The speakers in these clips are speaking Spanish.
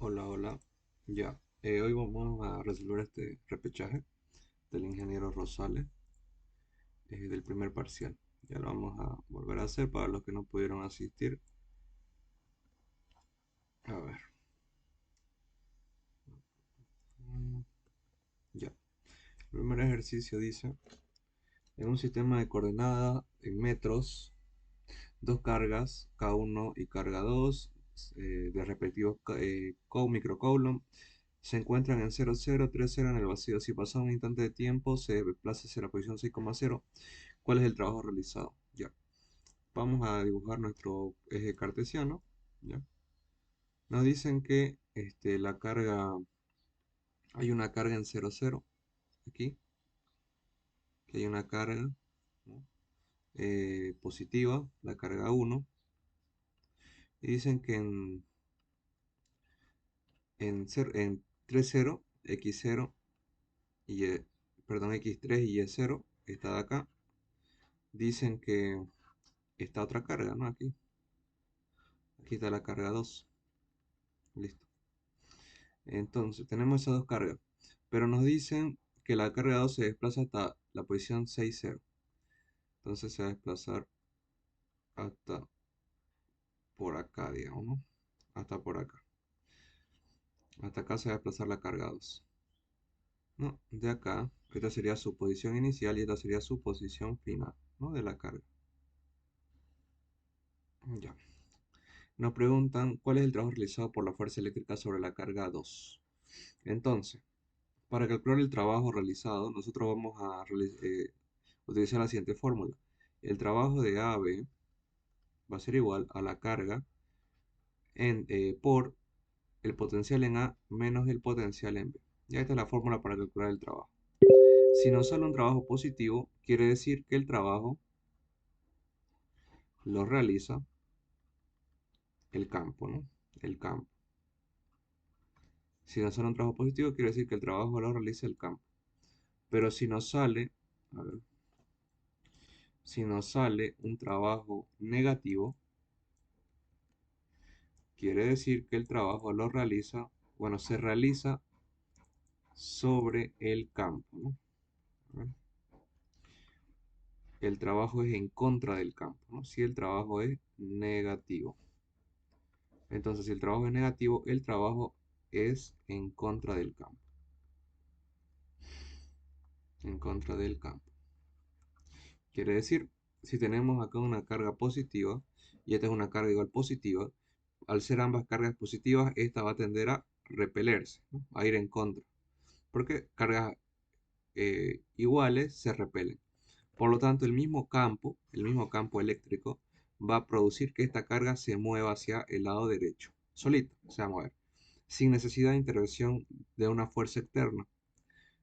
Hola, hola. Ya, hoy vamos a resolver este repechaje del ingeniero Rosales, del primer parcial. Ya lo vamos a volver a hacer para los que no pudieron asistir. A ver. mm, Ya. El primer ejercicio dice, en un sistema de coordenadas en metros, dos cargas, K1 y carga 2, de respectivos microcoulomb, se encuentran en 0,030 en el vacío. Si pasa un instante de tiempo, se desplaza hacia la posición 6,0. ¿Cuál es el trabajo realizado? Ya. Vamos a dibujar nuestro eje cartesiano. ¿Ya? Nos dicen que la carga, hay una carga en 0,0 aquí, que hay una carga, ¿no? Positiva, la carga 1, y dicen que en 3,0, x0 y perdón, x3 y y0 está de acá. Dicen que está otra carga, ¿no? Aquí está la carga 2. Listo. Entonces, tenemos esas dos cargas. Pero nos dicen que la carga 2 se desplaza hasta la posición 6,0. Entonces se va a desplazar hasta por acá, digamos, ¿no? Hasta por acá. Hasta acá se va a desplazar la carga 2. No, de acá, esta sería su posición inicial y esta sería su posición final, ¿no? De la carga. Ya. Nos preguntan cuál es el trabajo realizado por la fuerza eléctrica sobre la carga 2. Entonces, para calcular el trabajo realizado, nosotros vamos a utilizar la siguiente fórmula. El trabajo de AB va a ser igual a la carga por el potencial en A menos el potencial en B. Ya esta es la fórmula para calcular el trabajo. Si nos sale un trabajo positivo, quiere decir que el trabajo lo realiza el campo, ¿no? El campo. Si nos sale un trabajo positivo, quiere decir que el trabajo lo realiza el campo. Pero si nos sale, a ver, si nos sale un trabajo negativo, quiere decir que el trabajo lo realiza, bueno, se realiza sobre el campo, ¿no? A ver, el trabajo es en contra del campo, ¿no? Si el trabajo es negativo. Entonces, si el trabajo es negativo, el trabajo es en contra del campo. En contra del campo. Quiere decir, si tenemos acá una carga positiva y esta es una carga igual positiva, al ser ambas cargas positivas, esta va a tender a repelerse, ¿no? A ir en contra. Porque cargas iguales se repelen. Por lo tanto, el mismo campo eléctrico, va a producir que esta carga se mueva hacia el lado derecho. Solita se va a mover, sin necesidad de intervención de una fuerza externa.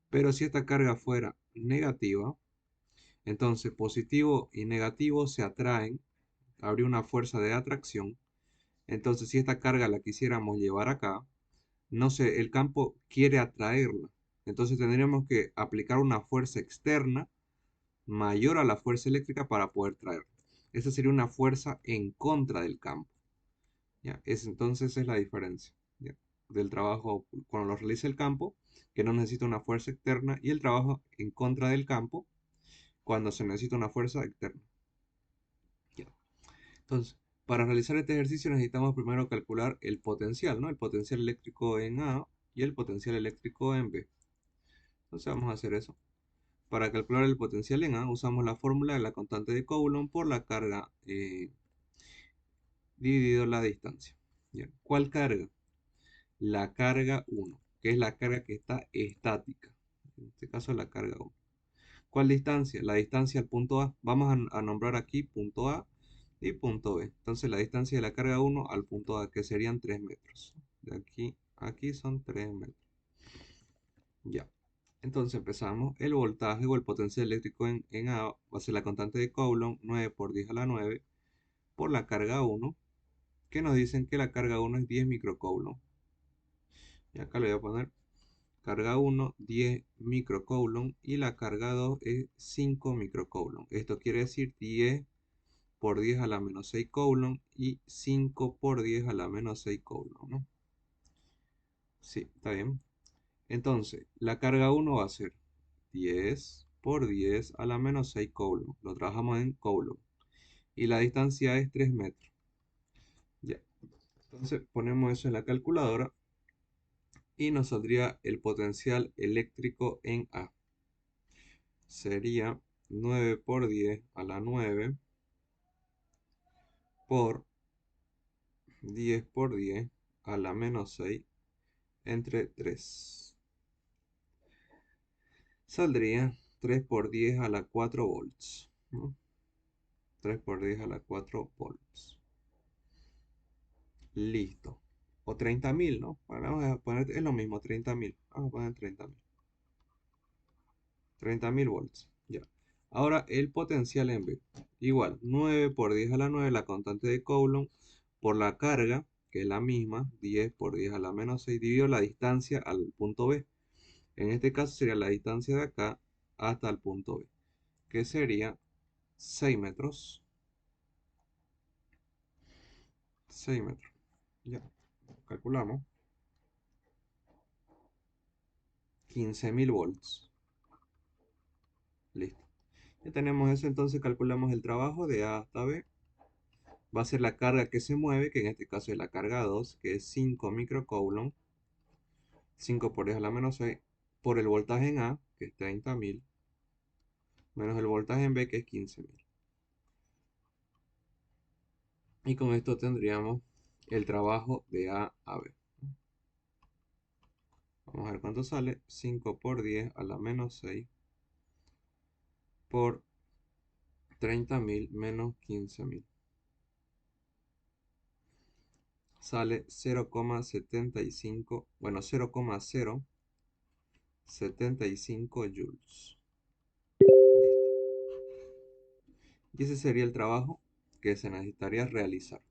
Pero si esta carga fuera negativa, entonces positivo y negativo se atraen, habría una fuerza de atracción. Entonces, si esta carga la quisiéramos llevar acá, no sé, el campo quiere atraerla. Entonces tendríamos que aplicar una fuerza externa mayor a la fuerza eléctrica para poder traerla. Esa sería una fuerza en contra del campo. ¿Ya? Entonces es la diferencia, ¿ya? Del trabajo cuando lo realiza el campo, que no necesita una fuerza externa, y el trabajo en contra del campo, cuando se necesita una fuerza externa. ¿Ya? Entonces, para realizar este ejercicio necesitamos primero calcular el potencial, ¿no? El potencial eléctrico en A y el potencial eléctrico en B. Entonces vamos a hacer eso. Para calcular el potencial en A usamos la fórmula de la constante de Coulomb por la carga dividido la distancia. ¿Ya? ¿Cuál carga? La carga 1, que es la carga que está estática. En este caso la carga 1. ¿Cuál distancia? La distancia al punto A. Vamos a nombrar aquí punto A y punto B. Entonces la distancia de la carga 1 al punto A, que serían 3 metros. De aquí a aquí son 3 metros. Ya. Entonces empezamos. El voltaje o el potencial eléctrico en A va a ser la constante de Coulomb, 9 por 10 a la 9, por la carga 1, que nos dicen que la carga 1 es 10 microcoulomb. Y acá le voy a poner carga 1, 10 microcoulomb y la carga 2 es 5 microcoulomb. Esto quiere decir 10 por 10 a la menos 6 coulomb y 5 por 10 a la menos 6 coulomb, ¿no? Sí, está bien. Entonces, la carga 1 va a ser 10 por 10 a la menos 6 coulomb. Lo trabajamos en coulomb. Y la distancia es 3 metros. Ya. Entonces, ponemos eso en la calculadora y nos saldría el potencial eléctrico en A. Sería 9 por 10 a la 9 por 10 por 10 a la menos 6 entre 3. Saldría 3 por 10 a la 4 volts, ¿no? 3 por 10 a la 4 volts. Listo. O 30.000, ¿no? Bueno, vamos a poner, es lo mismo, 30.000. Vamos a poner 30.000. 30.000 volts. Ya. Ahora el potencial en B. Igual, 9 por 10 a la 9, la constante de Coulomb, por la carga, que es la misma, 10 por 10 a la menos 6, dividido la distancia al punto B. En este caso sería la distancia de acá hasta el punto B, que sería 6 metros. 6 metros. Ya, calculamos. 15.000 volts. Listo. Ya tenemos eso, entonces calculamos el trabajo de A hasta B. Va a ser la carga que se mueve, que en este caso es la carga 2, que es 5 microcoulomb. 5 por 10 a la menos 6, por el voltaje en A, que es 30.000, menos el voltaje en B, que es 15.000. Y con esto tendríamos el trabajo de A a B. Vamos a ver cuánto sale. 5 por 10 a la menos 6 por 30.000 menos 15.000. Sale 0,75, bueno, 0,075 joules. Y ese sería el trabajo que se necesitaría realizar.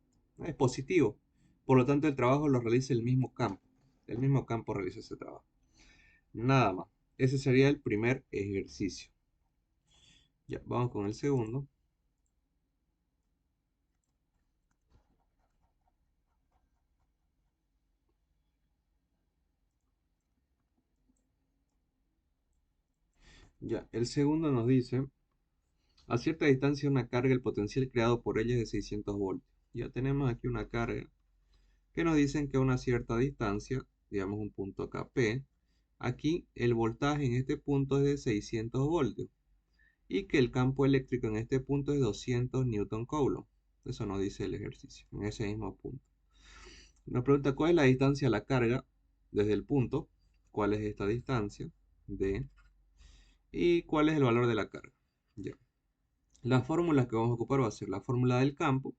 Es positivo. Por lo tanto, el trabajo lo realiza el mismo campo. El mismo campo realiza ese trabajo. Nada más. Ese sería el primer ejercicio. Ya, vamos con el segundo. Ya, el segundo nos dice, a cierta distancia una carga, el potencial creado por ella es de 600 voltios. Ya tenemos aquí una carga que nos dicen que a una cierta distancia, digamos un punto acá P, aquí el voltaje en este punto es de 600 voltios y que el campo eléctrico en este punto es 200 newton coulomb. Eso nos dice el ejercicio, en ese mismo punto. Nos pregunta cuál es la distancia a la carga desde el punto, cuál es esta distancia, D, y cuál es el valor de la carga. Ya. Las fórmulas que vamos a ocupar va a ser la fórmula del campo,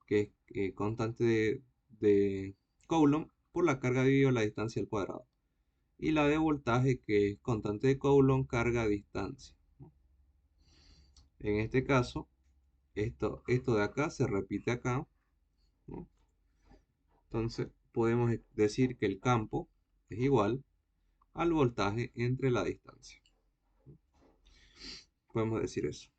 que es constante de Coulomb por la carga dividido la distancia al cuadrado. Y la de voltaje, que es constante de Coulomb, carga, distancia. En este caso, esto de acá se repite acá, ¿no? Entonces, podemos decir que el campo es igual al voltaje entre la distancia. Podemos decir eso.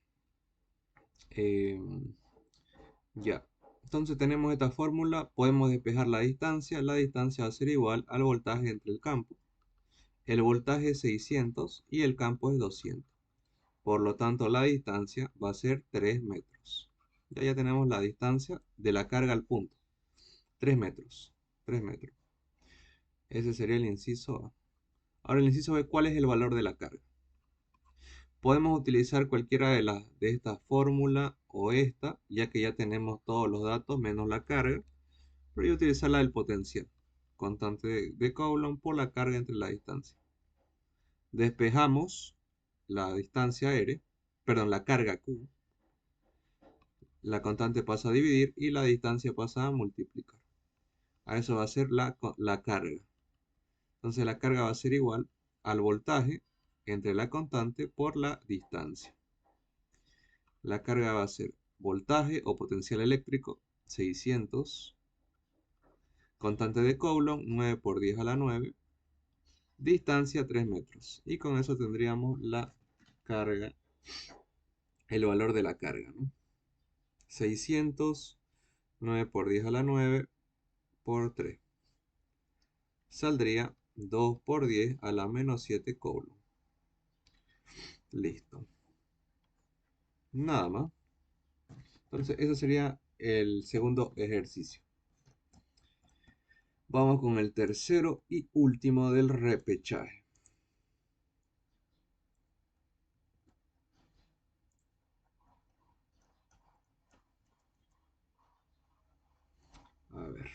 Ya. Entonces tenemos esta fórmula, podemos despejar la distancia va a ser igual al voltaje entre el campo. El voltaje es 600 y el campo es 200. Por lo tanto, la distancia va a ser 3 metros. Ya tenemos la distancia de la carga al punto. 3 metros. 3 metros. Ese sería el inciso A. Ahora el inciso B, ¿cuál es el valor de la carga? Podemos utilizar cualquiera de estas fórmulas o esta, ya que ya tenemos todos los datos menos la carga. Pero voy a utilizar la del potencial, constante de Coulomb por la carga entre la distancia. Despejamos la distancia R, perdón, la carga Q. La constante pasa a dividir y la distancia pasa a multiplicar. A eso va a ser la carga. Entonces la carga va a ser igual al voltaje entre la constante por la distancia. La carga va a ser voltaje o potencial eléctrico 600, constante de Coulomb 9 por 10 a la 9, distancia 3 metros. Y con eso tendríamos la carga, el valor de la carga, ¿no? 600, 9 por 10 a la 9 por 3. saldría 2 por 10 a la menos 7 coulomb. Listo. Nada más. Entonces, ese sería el segundo ejercicio. Vamos con el tercero y último del repechaje. A ver.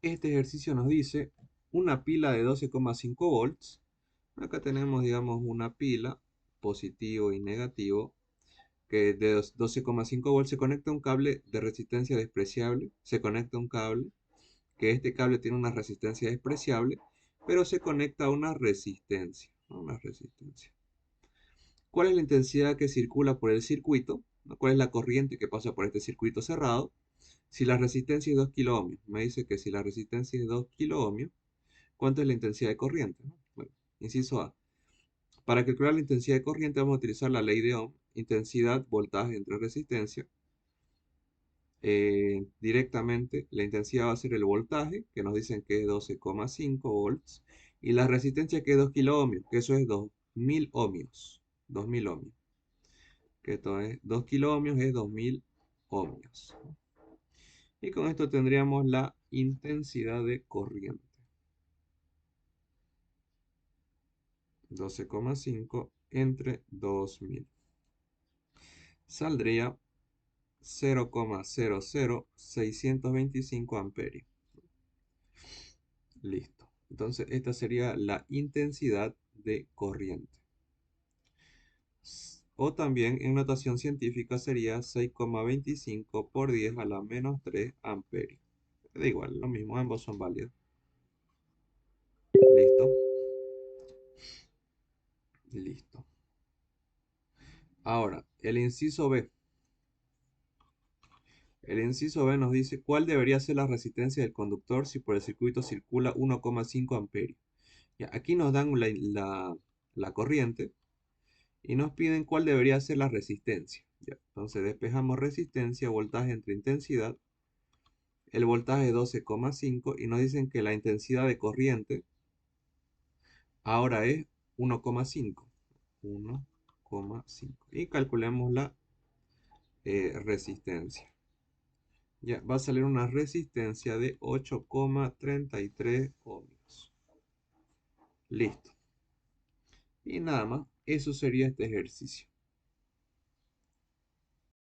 Este ejercicio nos dice una pila de 12,5 volts. Acá tenemos, digamos, una pila positivo y negativo que de 12,5 volts se conecta a un cable de resistencia despreciable. Se conecta a un cable que este cable tiene una resistencia despreciable, pero se conecta a una resistencia. Una resistencia. ¿Cuál es la intensidad que circula por el circuito? ¿Cuál es la corriente que pasa por este circuito cerrado? Si la resistencia es 2 kilo ohmios, me dice que si la resistencia es 2 kilo ohmios, ¿cuánto es la intensidad de corriente? Bueno, inciso A. Para calcular la intensidad de corriente vamos a utilizar la ley de Ohm, intensidad, voltaje entre resistencia. Directamente la intensidad va a ser el voltaje, que nos dicen que es 12,5 volts, y la resistencia que es 2 kilo ohmios, que eso es 2000 ohmios. 2000 ohmios. Que esto es 2 kilo ohmios es 2000 ohmios. Y con esto tendríamos la intensidad de corriente. 12,5 entre 2000. Saldría 0,00625 amperios. Listo. Entonces esta sería la intensidad de corriente. O también en notación científica sería 6,25 por 10 a la menos 3 amperios. Da igual, lo mismo, ambos son válidos. Listo. Listo. Ahora, el inciso B. El inciso B nos dice cuál debería ser la resistencia del conductor si por el circuito circula 1,5 amperios. Ya, aquí nos dan la corriente y nos piden cuál debería ser la resistencia. Ya, entonces despejamos resistencia, voltaje entre intensidad. El voltaje es 12,5 y nos dicen que la intensidad de corriente ahora es 1,5. 1,5. Y calculemos la resistencia. Ya, va a salir una resistencia de 8,33 ohmios. Listo. Y nada más, eso sería este ejercicio.